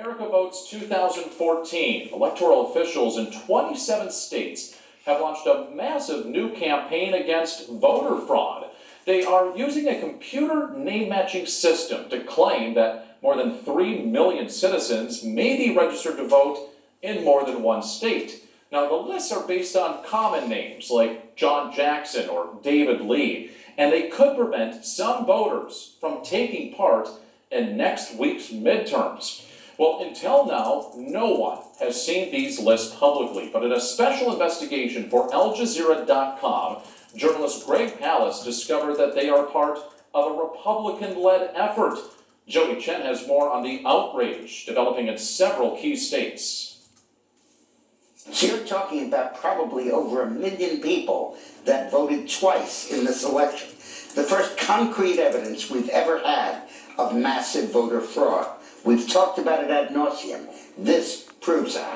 America Votes 2014, electoral officials in 27 states have launched a massive new campaign against voter fraud. They are using a computer name-matching system to claim that more than 3 million citizens may be registered to vote in more than one state. Now, the lists are based on common names like John Jackson or David Lee, and they could prevent some voters from taking part in next week's midterms. Well, until now, no one has seen these lists publicly, but in a special investigation for Jazeera.com, journalist Greg Pallas discovered that they are part of a Republican-led effort. Jody Chen has more on the outrage developing in several key states. So you're talking about probably over 1 million people that voted twice in this election. The first concrete evidence we've ever had of massive voter fraud. We've talked about it ad nauseum. This proves it.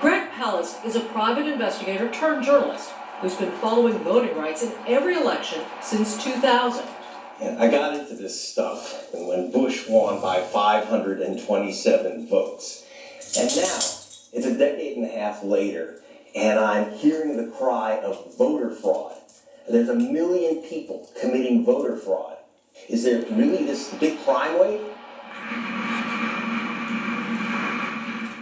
Greg Pallas is a private investigator turned journalist who's been following voting rights in every election since 2000. And I got into this stuff when Bush won by 527 votes. And now, it's a decade and a half later, and I'm hearing the cry of voter fraud. There's 1 million people committing voter fraud. Is there really this big crime wave?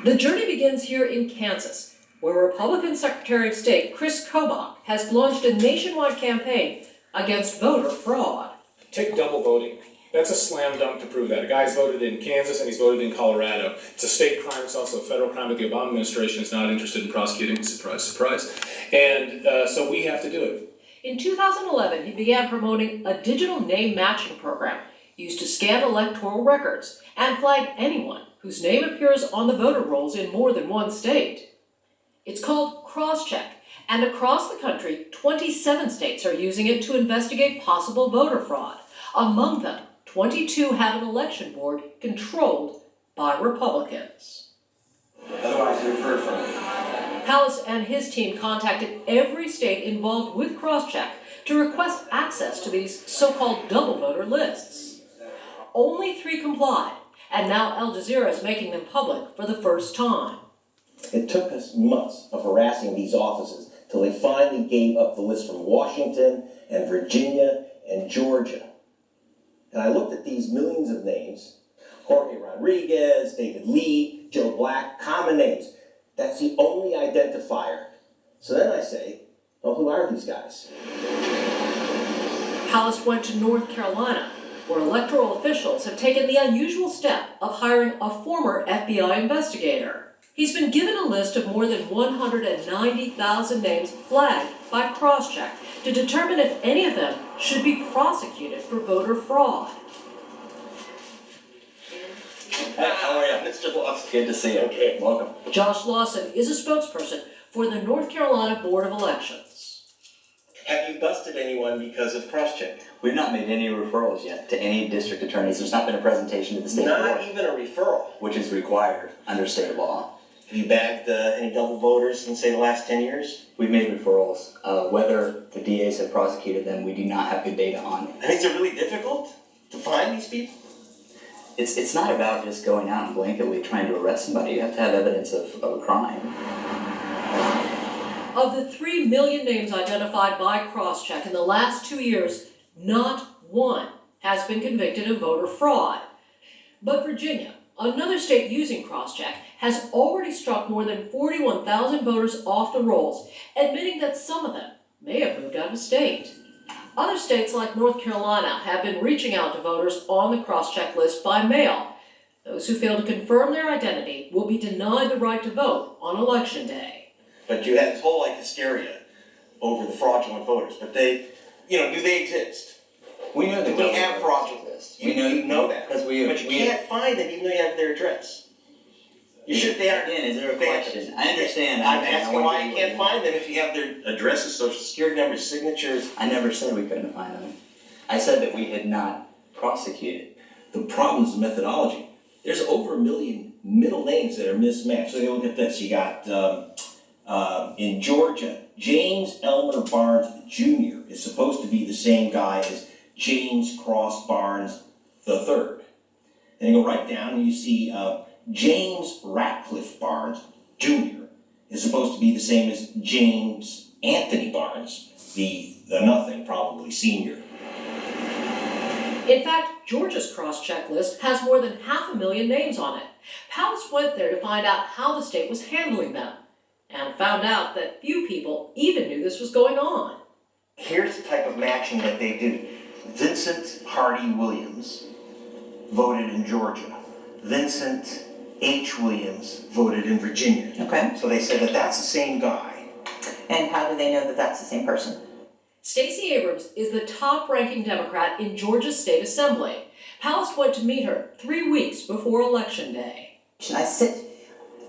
The journey begins here in Kansas, where Republican Secretary of State Chris Kobach has launched a nationwide campaign against voter fraud. Take double voting. That's a slam dunk to prove that. A guy's voted in Kansas and he's voted in Colorado. It's a state crime, it's also a federal crime, but the Obama administration is not interested in prosecuting. Surprise, surprise. And so we have to do it. In 2011, he began promoting a digital name matching program used to scan electoral records and flag anyone whose name appears on the voter rolls in more than one state. It's called Crosscheck, and across the country, 27 states are using it to investigate possible voter fraud. Among them, 22 have an election board controlled by Republicans. Otherwise, you've heard from me. Pallas and his team contacted every state involved with Crosscheck to request access to these so-called double voter lists. Only 3 complied, and now Al Jazeera is making them public for the first time. It took us months of harassing these offices till they finally gave up the list from Washington and Virginia and Georgia. And I looked at these millions of names: Jorge Rodriguez, David Lee, Joe Black, common names. That's the only identifier. So then I say, well, who are these guys? Pallas went to North Carolina, where electoral officials have taken the unusual step of hiring a former FBI investigator. He's been given a list of more than 190,000 names flagged by Crosscheck to determine if any of them should be prosecuted for voter fraud. Hey, how are you, Mr. Lawson? Good to see you. Okay, welcome. Josh Lawson is a spokesperson for the North Carolina Board of Elections. Have you busted anyone because of Crosscheck? We've not made any referrals yet to any district attorneys. There's not been a presentation to the state board. Not even a referral. Which is required under state law. Have you bagged any double voters in, say, the last 10 years? We've made referrals. Whether the DAs have prosecuted them, we do not have good data on. And is it really difficult to find these people? It's not about just going out and blanketly trying to arrest somebody. You have to have evidence of a crime. Of the 3 million names identified by Crosscheck in the last 2 years, not one has been convicted of voter fraud. But Virginia, another state using Crosscheck, has already struck more than 41,000 voters off the rolls, admitting that some of them may have moved out of state. Other states like North Carolina have been reaching out to voters on the Crosscheck list by mail. Those who fail to confirm their identity will be denied the right to vote on Election Day. But you have this whole hysteria over the fraudulent voters. But they, do they exist? We know that we have fraudulent lists. You know that. Because but you can't find them even though you have their address. You should. They are. Again, is there a question? I understand. I'm asking why you can't find them if you have their addresses, social security numbers, signatures. I never said we couldn't find them. I said that we had not prosecuted. The problem is the methodology. There's over 1 million middle names that are mismatched. So you look at this. You got in Georgia, James Elmer Barnes Jr. is supposed to be the same guy as James Cross Barnes III. And you go right down and you see James Ratcliffe Barnes Jr. is supposed to be the same as James Anthony Barnes, the nothing, probably senior. In fact, Georgia's cross-check list has more than 500,000 names on it. Palace went there to find out how the state was handling them, and found out that few people even knew this was going on. Here's the type of matching that they do. Vincent Hardy Williams voted in Georgia. Vincent H. Williams voted in Virginia. Okay. So they said that that's the same guy. And how do they know that that's the same person? Stacey Abrams is the top-ranking Democrat in Georgia's state assembly. Palace went to meet her 3 weeks before Election Day. I sit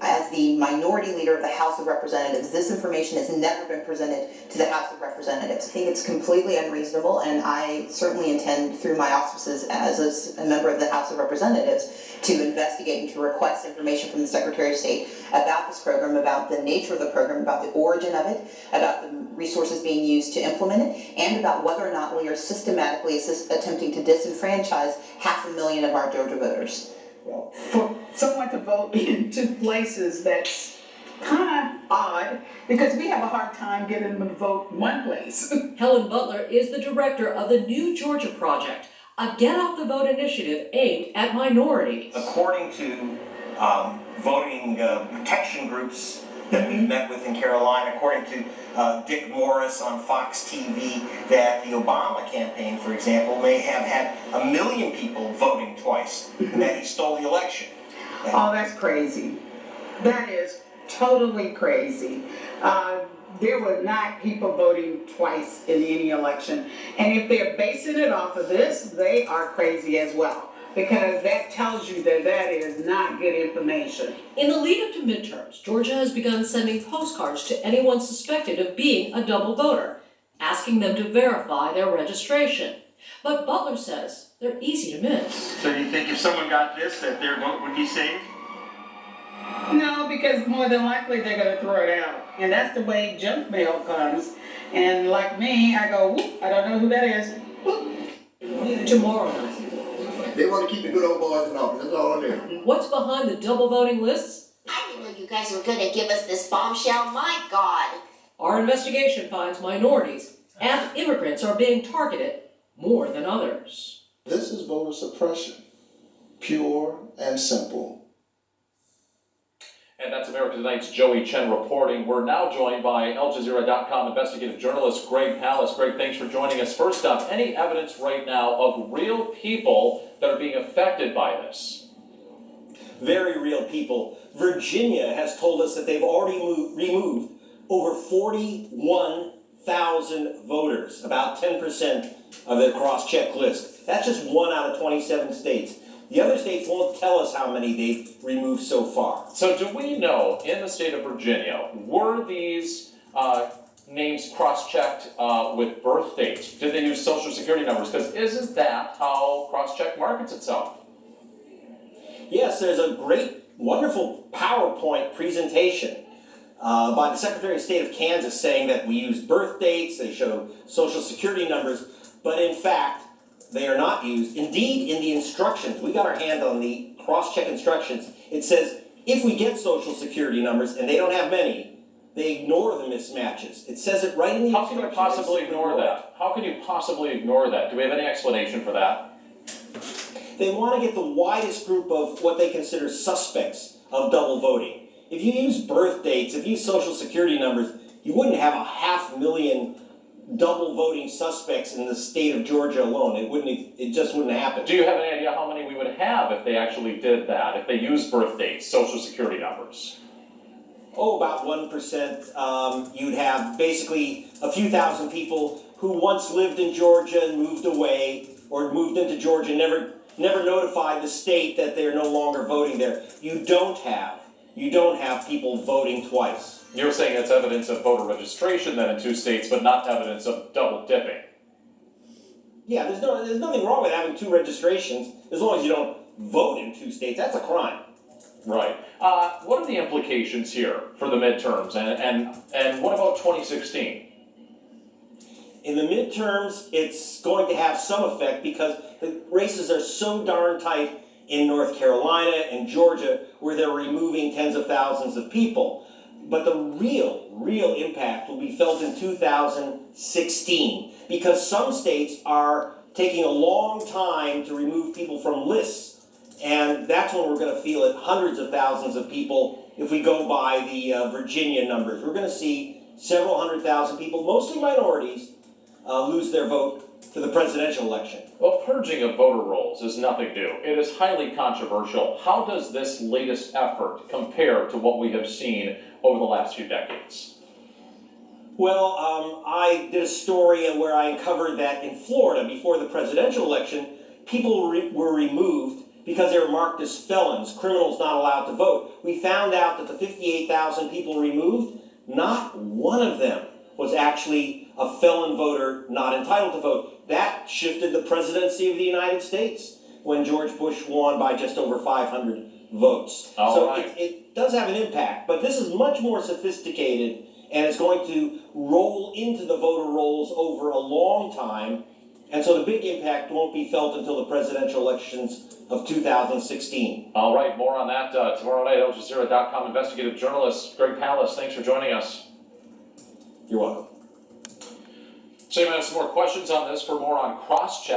as the minority leader of the House of Representatives. This information has never been presented to the House of Representatives. I think it's completely unreasonable, and I certainly intend, through my auspices as a member of the House of Representatives, to investigate and to request information from the Secretary of State about this program, about the nature of the program, about the origin of it, about the resources being used to implement it, and about whether or not we are systematically attempting to disenfranchise 500,000 of our Georgia voters. For someone to vote in two places, that's kind of odd, because we have a hard time getting them to vote one place. Helen Butler is the director of the New Georgia Project, a get-off-the-vote initiative aimed at minorities. According to voting protection groups that we've met with in Carolina, according to Dick Morris on Fox TV, that the Obama campaign, for example, may have had 1 million people voting twice, and that he stole the election. Oh, that's crazy. That is totally crazy. There were not people voting twice in any election. And if they're basing it off of this, they are crazy as well, because that tells you that that is not good information. In the lead-up to midterms, Georgia has begun sending postcards to anyone suspected of being a double voter, asking them to verify their registration. But Butler says they're easy to miss. So you think if someone got this, that their vote would be saved? No, because more than likely they're going to throw it out. And that's the way junk mail comes. And like me, I go, whoop, I don't know who that is. Whoop. Tomorrow night. They want to keep the good old boys in office, that's all it is. What's behind the double voting lists? I didn't know you guys were gonna give us this bombshell, my God. Our investigation finds minorities and immigrants are being targeted more than others. This is voter suppression, pure and simple. And that's America Tonight's Joey Chen reporting. We're now joined by AlJazeera.com investigative journalist Greg Palast. Greg, thanks for joining us. First up, any evidence right now of real people that are being affected by this? Very real people. Virginia has told us that they've already removed over 41,000 voters, about 10% of their cross-check list. That's just 1 out of 27 states. The other states won't tell us how many they've removed so far. So do we know, in the state of Virginia, were these names cross-checked with birth dates? Did they use social security numbers? Because isn't that how cross-check markets itself? Yes, there's a great, wonderful PowerPoint presentation by the Secretary of State of Kansas saying that we use birth dates, they show social security numbers, but in fact, they are not used. Indeed, in the instructions, we got our hand on the cross-check instructions. It says, if we get social security numbers, and they don't have many, they ignore the mismatches. It says it right in the instructions. How can you possibly ignore that? How can you possibly ignore that? Do we have any explanation for that? They want to get the widest group of what they consider suspects of double voting. If you use birth dates, if you use social security numbers, you wouldn't have 500,000 double voting suspects in the state of Georgia alone. It just wouldn't happen. Do you have any idea how many we would have if they actually did that, if they used birth dates, social security numbers? Oh, about 1%. You'd have basically a few thousand people who once lived in Georgia and moved away, or moved into Georgia, never notified the state that they're no longer voting there. You don't have people voting twice. You're saying it's evidence of voter registration then in 2 states, but not evidence of double dipping. Yeah, there's nothing wrong with having 2 registrations as long as you don't vote in 2 states. That's a crime. Right. What are the implications here for the midterms, and what about 2016? In the midterms, it's going to have some effect because the races are so darn tight in North Carolina and Georgia, where they're removing tens of thousands of people. But the real impact will be felt in 2016, because some states are taking a long time to remove people from lists. And that's when we're going to feel it, hundreds of thousands of people. If we go by the Virginia numbers, we're going to see several 100,000 people, mostly minorities, lose their vote for the presidential election. Well, purging of voter rolls is nothing new. It is highly controversial. How does this latest effort compare to what we have seen over the last few decades? Well, I did a story where I uncovered that in Florida, before the presidential election, people were removed because they were marked as felons, criminals not allowed to vote. We found out that the 58,000 people removed, not one of them was actually a felon voter not entitled to vote. That shifted the presidency of the United States when George Bush won by just over 500 votes. It does have an impact, but this is much more sophisticated, and it's going to roll into the voter rolls over a long time. And so the big impact won't be felt until the presidential elections of 2016. All right, more on that tomorrow night. Jazeera.com investigative journalist Greg Palast, thanks for joining us. You're welcome. So you might have some more questions on this. For more on Crosscheck.